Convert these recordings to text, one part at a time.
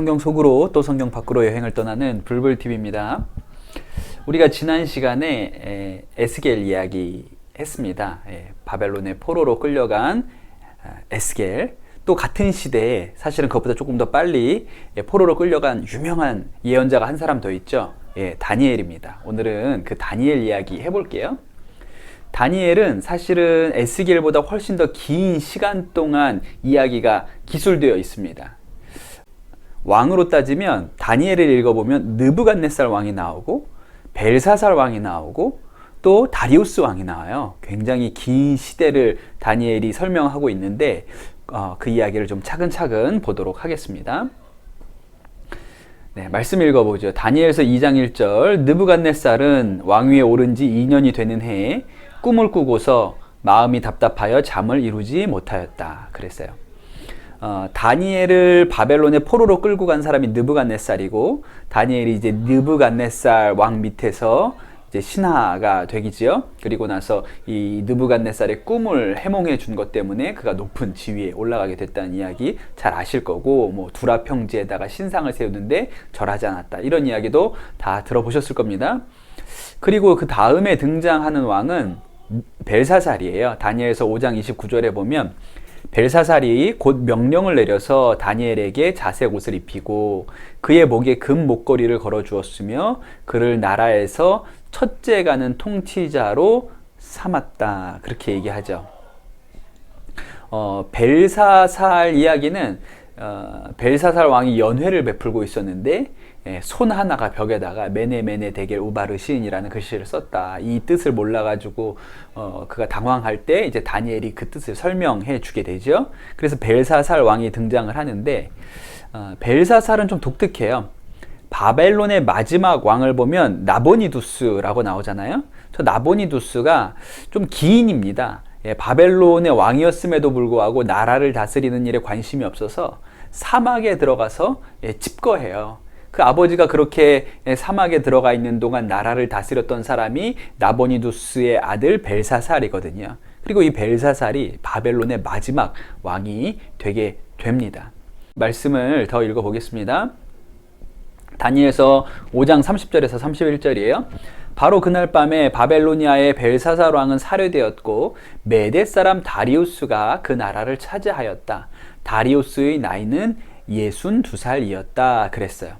성경 속으로 또 성경 밖으로 여행을 떠나는 불불TV입니다. 우리가 지난 시간에 에스겔 이야기 했습니다. 바벨론의 포로로 끌려간 에스겔, 또 같은 시대에 사실은 그것보다 조금 더 빨리 포로로 끌려간 유명한 예언자가 한 사람 더 있죠. 다니엘입니다. 오늘은 그 다니엘 이야기 해볼게요. 다니엘은 사실은 에스겔보다 훨씬 더 긴 시간 동안 이야기가 기술되어 있습니다. 왕으로 따지면 다니엘을 읽어보면 느부갓네살 왕이 나오고 벨사살 왕이 나오고 또 다리우스 왕이 나와요. 굉장히 긴 시대를 다니엘이 설명하고 있는데 그 이야기를 좀 차근차근 보도록 하겠습니다. 네, 말씀 읽어보죠. 다니엘서 2장 1절. 느부갓네살은 왕위에 오른 지 2년이 되는 해에 꿈을 꾸고서 마음이 답답하여 잠을 이루지 못하였다. 그랬어요. 다니엘을 바벨론의 포로로 끌고 간 사람이 느부갓네살이고, 다니엘이 이제 느부갓네살 왕 밑에서 이제 신하가 되기지요. 그리고 나서 이 느부갓네살의 꿈을 해몽해 준 것 때문에 그가 높은 지위에 올라가게 됐다는 이야기 잘 아실 거고, 뭐 두라 평지에다가 신상을 세우는데 절하지 않았다, 이런 이야기도 다 들어보셨을 겁니다. 그리고 그 다음에 등장하는 왕은 벨사살이에요. 다니엘서 5장 29절에 보면 벨사살이 곧 명령을 내려서 다니엘에게 자색 옷을 입히고 그의 목에 금 목걸이를 걸어 주었으며 그를 나라에서 첫째 가는 통치자로 삼았다. 그렇게 얘기하죠. 벨사살 이야기는 벨사살 왕이 연회를 베풀고 있었는데 손 하나가 벽에다가 메네 데겔 우바르신이라는 글씨를 썼다. 이 뜻을 몰라가지고 그가 당황할 때 이제 다니엘이 그 뜻을 설명해 주게 되죠. 그래서 벨사살 왕이 등장을 하는데 벨사살은 좀 독특해요. 바벨론의 마지막 왕을 보면 나보니두스라고 나오잖아요. 저 나보니두스가 좀 기인입니다. 바벨론의 왕이었음에도 불구하고 나라를 다스리는 일에 관심이 없어서 사막에 들어가서 찝거해요. 그 아버지가 그렇게 사막에 들어가 있는 동안 나라를 다스렸던 사람이 나보니두스의 아들 벨사살이거든요. 그리고 이 벨사살이 바벨론의 마지막 왕이 되게 됩니다. 말씀을 더 읽어보겠습니다. 다니엘서 5장 30절에서 31절이에요. 바로 그날 밤에 바벨로니아의 벨사살 왕은 살해되었고 메대 사람 다리우스가 그 나라를 차지하였다. 다리우스의 나이는 62살이었다. 그랬어요.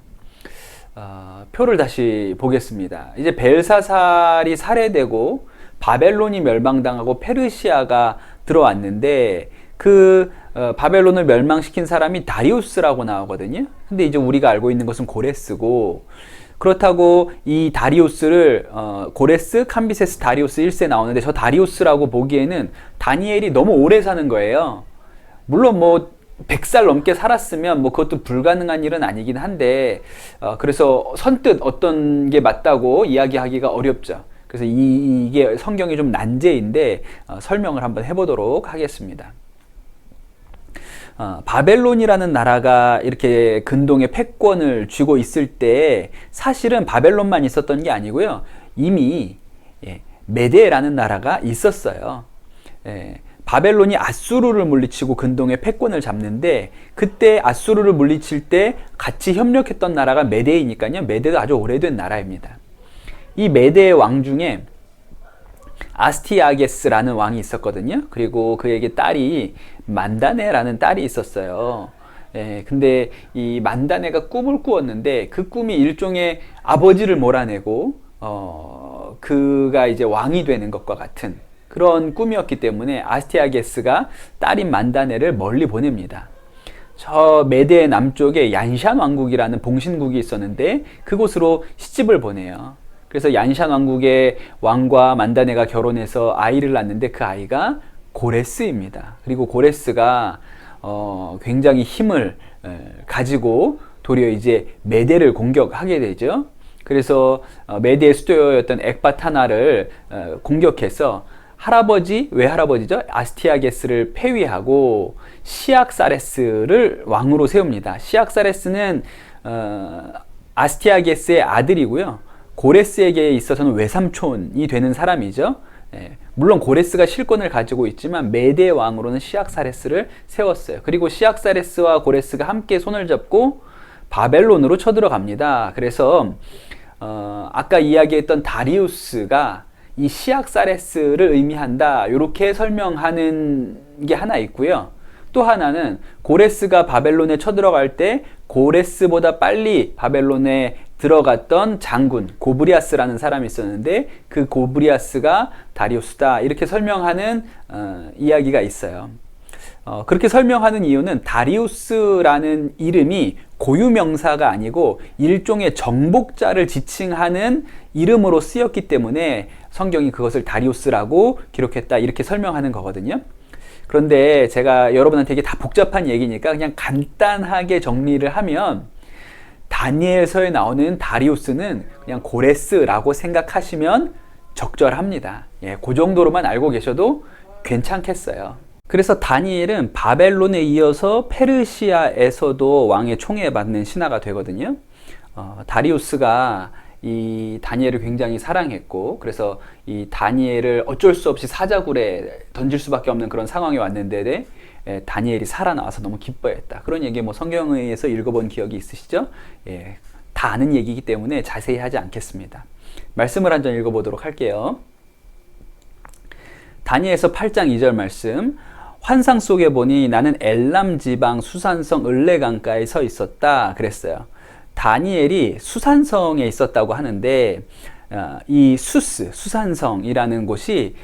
표를 다시 보겠습니다. 이제 벨사살이 살해되고 바벨론이 멸망당하고 페르시아가 들어왔는데 그 바벨론을 멸망시킨 사람이 다리우스라고 나오거든요. 근데 이제 우리가 알고 있는 것은 고레스고, 그렇다고 이 다리우스를 고레스, 캄비세스, 다리우스 1세 나오는데 저 다리우스라고 보기에는 다니엘이 너무 오래 사는 거예요. 물론 뭐 100살 넘게 살았으면 뭐 그것도 불가능한 일은 아니긴 한데 그래서 선뜻 어떤 게 맞다고 이야기하기가 어렵죠. 그래서 이게 성경이 좀 난제인데 설명을 한번 해보도록 하겠습니다. 바벨론이라는 나라가 이렇게 근동에 패권을 쥐고 있을 때 사실은 바벨론만 있었던 게 아니고요. 이미 메데라는 나라가 있었어요. 바벨론이 아수르를 물리치고 근동에 패권을 잡는데 그때 아수르를 물리칠 때 같이 협력했던 나라가 메데이니까요. 메데도 아주 오래된 나라입니다. 이 메데의 왕 중에 아스티아게스라는 왕이 있었거든요. 그리고 그에게 딸이 만다네라는 딸이 있었어요. 근데 이 만다네가 꿈을 꾸었는데 그 꿈이 일종의 아버지를 몰아내고 그가 이제 왕이 되는 것과 같은 그런 꿈이었기 때문에 아스티아게스가 딸인 만다네를 멀리 보냅니다. 저 메데의 남쪽에 얀샨 왕국이라는 봉신국이 있었는데 그곳으로 시집을 보내요. 그래서 얀샨 왕국의 왕과 만다네가 결혼해서 아이를 낳는데 그 아이가 고레스입니다. 그리고 고레스가 굉장히 힘을 가지고 도리어 이제 메데를 공격하게 되죠. 그래서 메데의 수도였던 엑바타나를 공격해서 외할아버지죠? 아스티아게스를 폐위하고 시악사레스를 왕으로 세웁니다. 시악사레스는 아스티아게스의 아들이고요. 고레스에게 있어서는 외삼촌이 되는 사람이죠. 물론 고레스가 실권을 가지고 있지만 메대 왕으로는 시악사레스를 세웠어요. 그리고 시악사레스와 고레스가 함께 손을 잡고 바벨론으로 쳐들어갑니다. 그래서 아까 이야기했던 다리우스가 이 시악사레스를 의미한다, 이렇게 설명하는 게 하나 있고요. 또 하나는 고레스가 바벨론에 쳐들어갈 때 고레스보다 빨리 바벨론에 들어갔던 장군 고브리아스라는 사람이 있었는데 그 고브리아스가 다리우스다, 이렇게 설명하는 이야기가 있어요. 그렇게 설명하는 이유는 다리우스라는 이름이 고유명사가 아니고 일종의 정복자를 지칭하는 이름으로 쓰였기 때문에 성경이 그것을 다리우스라고 기록했다, 이렇게 설명하는 거거든요. 그런데 제가 여러분한테 이게 다 복잡한 얘기니까 그냥 간단하게 정리를 하면, 다니엘서에 나오는 다리우스는 그냥 고레스라고 생각하시면 적절합니다. 예, 그 정도로만 알고 계셔도 괜찮겠어요. 그래서 다니엘은 바벨론에 이어서 페르시아에서도 왕의 총애받는 신하가 되거든요. 다리우스가 이 다니엘을 굉장히 사랑했고, 그래서 이 다니엘을 어쩔 수 없이 사자굴에 던질 수밖에 없는 그런 상황이 왔는데 다니엘이 살아나와서 너무 기뻐했다, 그런 얘기 성경에서 읽어본 기억이 있으시죠? 예, 다 아는 얘기이기 때문에 자세히 하지 않겠습니다. 말씀을 한 번 읽어보도록 할게요. 다니엘서 8장 2절 말씀. 환상 속에 보니 나는 엘람 지방 수산성 을레강가에 서 있었다, 그랬어요. 다니엘이 수산성에 있었다고 하는데, 이 수산성이라는 곳이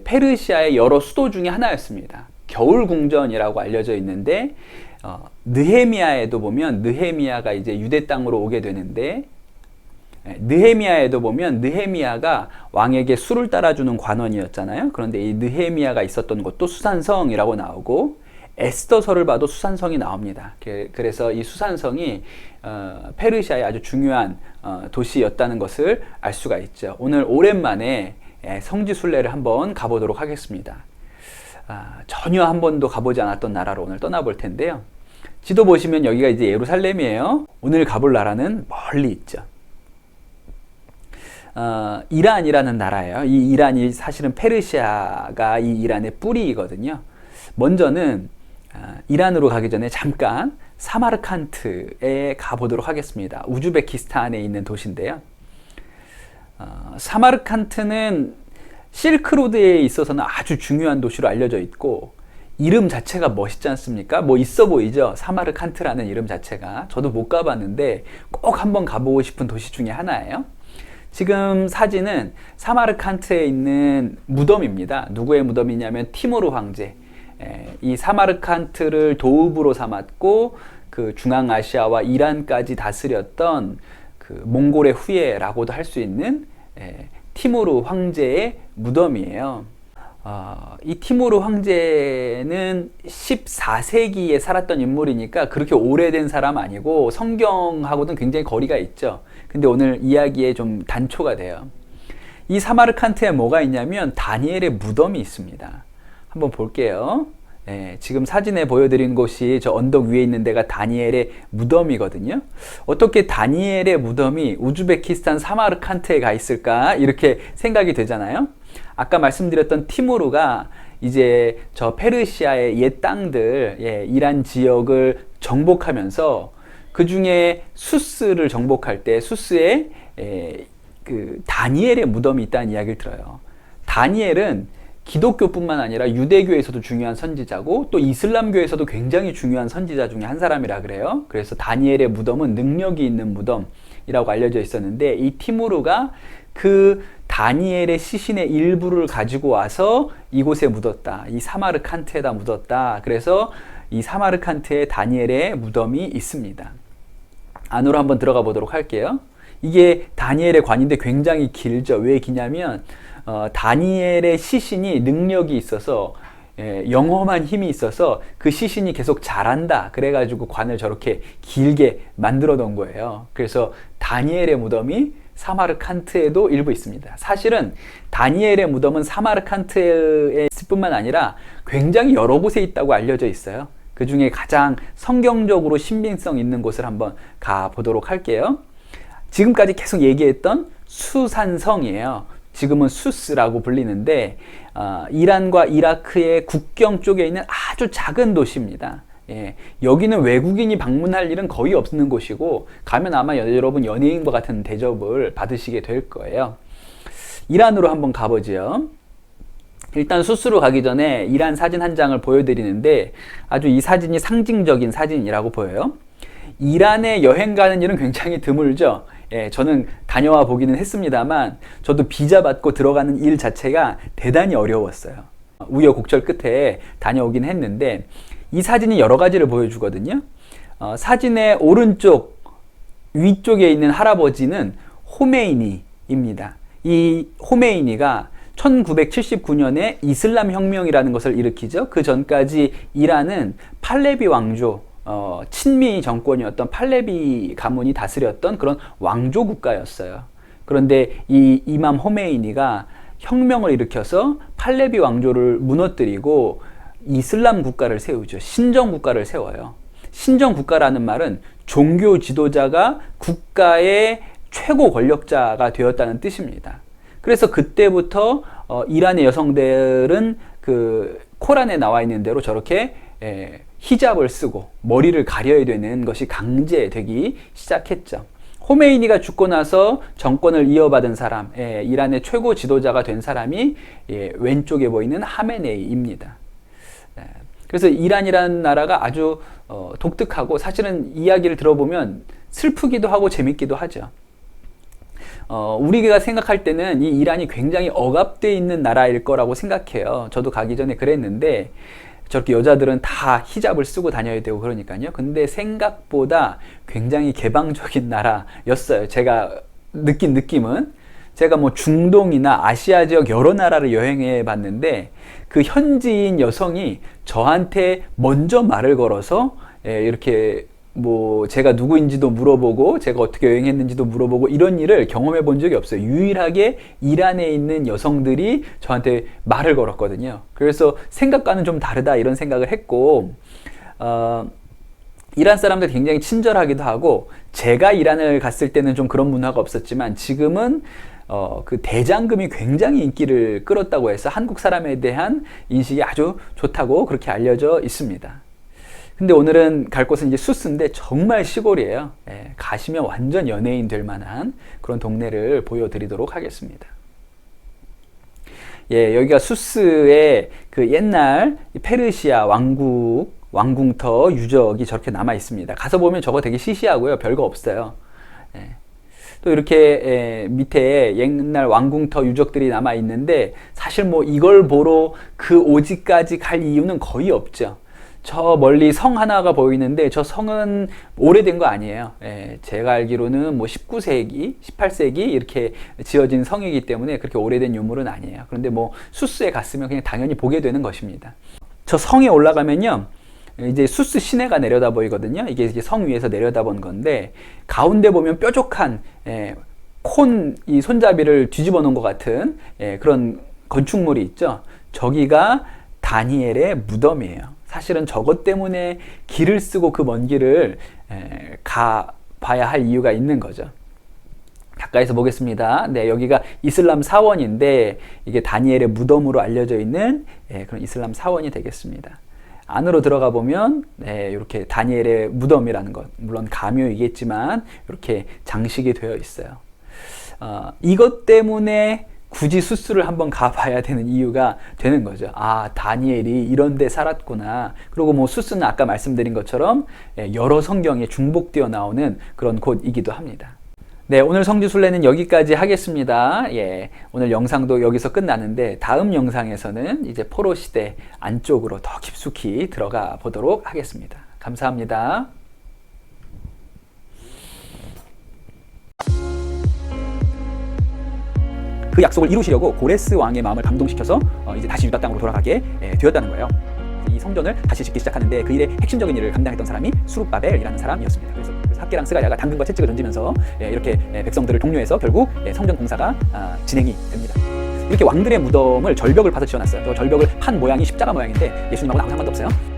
페르시아의 여러 수도 중에 하나였습니다. 겨울궁전이라고 알려져 있는데, 느헤미야에도 보면 느헤미야가 이제 유대 땅으로 오게 되는데, 느헤미야에도 보면 느헤미야가 왕에게 술을 따라주는 관원이었잖아요. 그런데 이 느헤미야가 있었던 곳도 수산성이라고 나오고, 에스더서를 봐도 수산성이 나옵니다. 그래서 이 수산성이 페르시아의 아주 중요한 도시였다는 것을 알 수가 있죠. 오늘 오랜만에 성지순례를 한번 가보도록 하겠습니다. 전혀 한 번도 가보지 않았던 나라로 오늘 떠나볼 텐데요. 지도 보시면 여기가 이제 예루살렘이에요. 오늘 가볼 나라는 멀리 있죠. 이란이라는 나라예요. 이 이란이 사실은 페르시아가 이 이란의 뿌리이거든요. 먼저는 이란으로 가기 전에 잠깐 사마르칸트에 가보도록 하겠습니다. 우즈베키스탄에 있는 도시인데요. 사마르칸트는 실크로드에 있어서는 아주 중요한 도시로 알려져 있고, 이름 자체가 멋있지 않습니까? 뭐 있어 보이죠? 사마르칸트라는 이름 자체가. 저도 못 가봤는데 꼭 한번 가보고 싶은 도시 중에 하나예요. 지금 사진은 사마르칸트에 있는 무덤입니다. 누구의 무덤이냐면 티무르 황제. 이 사마르칸트를 도읍으로 삼았고 그 중앙아시아와 이란까지 다스렸던 그 몽골의 후예라고도 할 수 있는 티무르 황제의 무덤이에요. 이 티무르 황제는 14세기에 살았던 인물이니까 그렇게 오래된 사람 아니고 성경하고는 굉장히 거리가 있죠. 근데 오늘 이야기에 좀 단초가 돼요. 이 사마르칸트에 뭐가 있냐면 다니엘의 무덤이 있습니다. 한번 볼게요. 지금 사진에 보여드린 곳이 저 언덕 위에 있는 데가 다니엘의 무덤이거든요. 어떻게 다니엘의 무덤이 우즈베키스탄 사마르칸트에 가 있을까, 이렇게 생각이 되잖아요. 아까 말씀드렸던 티무르가 이제 저 페르시아의 옛 땅들, 이란 지역을 정복하면서 그 중에 수스를 정복할 때 수스에 그 다니엘의 무덤이 있다는 이야기를 들어요. 다니엘은 기독교뿐만 아니라 유대교에서도 중요한 선지자고 또 이슬람교에서도 굉장히 중요한 선지자 중에 한 사람이라 그래요. 그래서 다니엘의 무덤은 능력이 있는 무덤이라고 알려져 있었는데, 이 티무르가 그 다니엘의 시신의 일부를 가지고 와서 이곳에 묻었다. 이 사마르칸트에다 묻었다. 그래서 이 사마르칸트에 다니엘의 무덤이 있습니다. 안으로 한번 들어가 보도록 할게요. 이게 다니엘의 관인데 굉장히 길죠. 왜 기냐면 다니엘의 시신이 능력이 있어서, 영험한 힘이 있어서 그 시신이 계속 자란다. 그래가지고 관을 저렇게 길게 만들어 놓은 거예요. 그래서 다니엘의 무덤이 사마르칸트에도 일부 있습니다. 사실은 다니엘의 무덤은 사마르칸트에 있을 뿐만 아니라 굉장히 여러 곳에 있다고 알려져 있어요. 그 중에 가장 성경적으로 신빙성 있는 곳을 한번 가보도록 할게요. 지금까지 계속 얘기했던 수산성이에요. 지금은 수스라고 불리는데 이란과 이라크의 국경 쪽에 있는 아주 작은 도시입니다. 예, 여기는 외국인이 방문할 일은 거의 없는 곳이고 가면 아마 여러분 연예인과 같은 대접을 받으시게 될 거예요. 이란으로 한번 가보죠. 일단 수스로 가기 전에 이란 사진 한 장을 보여드리는데 아주 이 사진이 상징적인 사진이라고 보여요. 이란에 여행 가는 일은 굉장히 드물죠. 예, 저는 다녀와 보기는 했습니다만 저도 비자 받고 들어가는 일 자체가 대단히 어려웠어요. 우여곡절 끝에 다녀오긴 했는데 이 사진이 여러 가지를 보여주거든요. 사진의 오른쪽 위쪽에 있는 할아버지는 호메이니입니다. 이 호메이니가 1979년에 이슬람 혁명이라는 것을 일으키죠. 그 전까지 이란은 팔레비 왕조, 친미 정권이었던 팔레비 가문이 다스렸던 그런 왕조 국가였어요. 그런데 이 이맘 호메이니가 혁명을 일으켜서 팔레비 왕조를 무너뜨리고 이슬람 국가를 세우죠. 신정 국가를 세워요. 신정 국가라는 말은 종교 지도자가 국가의 최고 권력자가 되었다는 뜻입니다. 그래서 그때부터 이란의 여성들은 그 코란에 나와 있는 대로 저렇게 히잡을 쓰고 머리를 가려야 되는 것이 강제되기 시작했죠. 호메이니가 죽고 나서 정권을 이어받은 사람, 이란의 최고 지도자가 된 사람이 왼쪽에 보이는 하메네이입니다. 그래서 이란이라는 나라가 아주 독특하고 사실은 이야기를 들어보면 슬프기도 하고 재밌기도 하죠. 우리가 생각할 때는 이 이란이 굉장히 억압되어 있는 나라일 거라고 생각해요. 저도 가기 전에 그랬는데 저렇게 여자들은 다 히잡을 쓰고 다녀야 되고 그러니까요. 근데 생각보다 굉장히 개방적인 나라였어요. 제가 느낀 느낌은 제가 뭐 중동이나 아시아 지역 여러 나라를 여행해 봤는데 그 현지인 여성이 저한테 먼저 말을 걸어서 이렇게 뭐 제가 누구인지도 물어보고 제가 어떻게 여행했는지도 물어보고 이런 일을 경험해 본 적이 없어요. 유일하게 이란에 있는 여성들이 저한테 말을 걸었거든요. 그래서 생각과는 좀 다르다 이런 생각을 했고 이란 사람들 굉장히 친절하기도 하고 제가 이란을 갔을 때는 좀 그런 문화가 없었지만 지금은 그 대장금이 굉장히 인기를 끌었다고 해서 한국 사람에 대한 인식이 아주 좋다고 그렇게 알려져 있습니다. 근데 오늘은 갈 곳은 이제 수스인데 정말 시골이에요. 가시면 완전 연예인 될 만한 그런 동네를 보여드리도록 하겠습니다. 여기가 수스의 그 옛날 페르시아 왕궁터 유적이 저렇게 남아 있습니다. 가서 보면 저거 되게 시시하고요. 별거 없어요. 또 이렇게 밑에 옛날 왕궁터 유적들이 남아 있는데 사실 뭐 이걸 보러 그 오지까지 갈 이유는 거의 없죠. 저 멀리 성 하나가 보이는데 저 성은 오래된 거 아니에요. 제가 알기로는 뭐 19세기, 18세기 이렇게 지어진 성이기 때문에 그렇게 오래된 유물은 아니에요. 그런데 뭐 수스에 갔으면 그냥 당연히 보게 되는 것입니다. 저 성에 올라가면요. 이제 수스 시내가 내려다 보이거든요. 이게 성 위에서 내려다 본 건데 가운데 보면 뾰족한 이 손잡이를 뒤집어 놓은 것 같은 그런 건축물이 있죠. 저기가 다니엘의 무덤이에요. 사실은 저것 때문에 길을 쓰고 그 먼 길을 가봐야 할 이유가 있는 거죠. 가까이서 보겠습니다. 네, 여기가 이슬람 사원인데 이게 다니엘의 무덤으로 알려져 있는 그런 이슬람 사원이 되겠습니다. 안으로 들어가 보면 이렇게 다니엘의 무덤이라는 것, 물론 가묘이겠지만 이렇게 장식이 되어 있어요. 이것 때문에 굳이 수스를 한번 가봐야 되는 이유가 되는 거죠. 아, 다니엘이 이런 데 살았구나. 그리고 뭐 수스는 아까 말씀드린 것처럼 여러 성경에 중복되어 나오는 그런 곳이기도 합니다. 네, 오늘 성지순례는 여기까지 하겠습니다. 오늘 영상도 여기서 끝나는데 다음 영상에서는 이제 포로 시대 안쪽으로 더 깊숙이 들어가 보도록 하겠습니다. 감사합니다. 그 약속을 이루시려고 고레스 왕의 마음을 감동시켜서 이제 다시 유다 땅으로 돌아가게 되었다는 거예요. 이 성전을 다시 짓기 시작하는데 그 일의 핵심적인 일을 감당했던 사람이 수룹바벨이라는 사람이었습니다. 그래서 학계랑 스가랴가 당근과 채찍을 던지면서 이렇게 백성들을 독려해서 결국 성전 공사가 진행이 됩니다. 이렇게 왕들의 무덤을 절벽을 파서 지어놨어요. 또 절벽을 판 모양이 십자가 모양인데 예수님하고는 아무 상관도 없어요.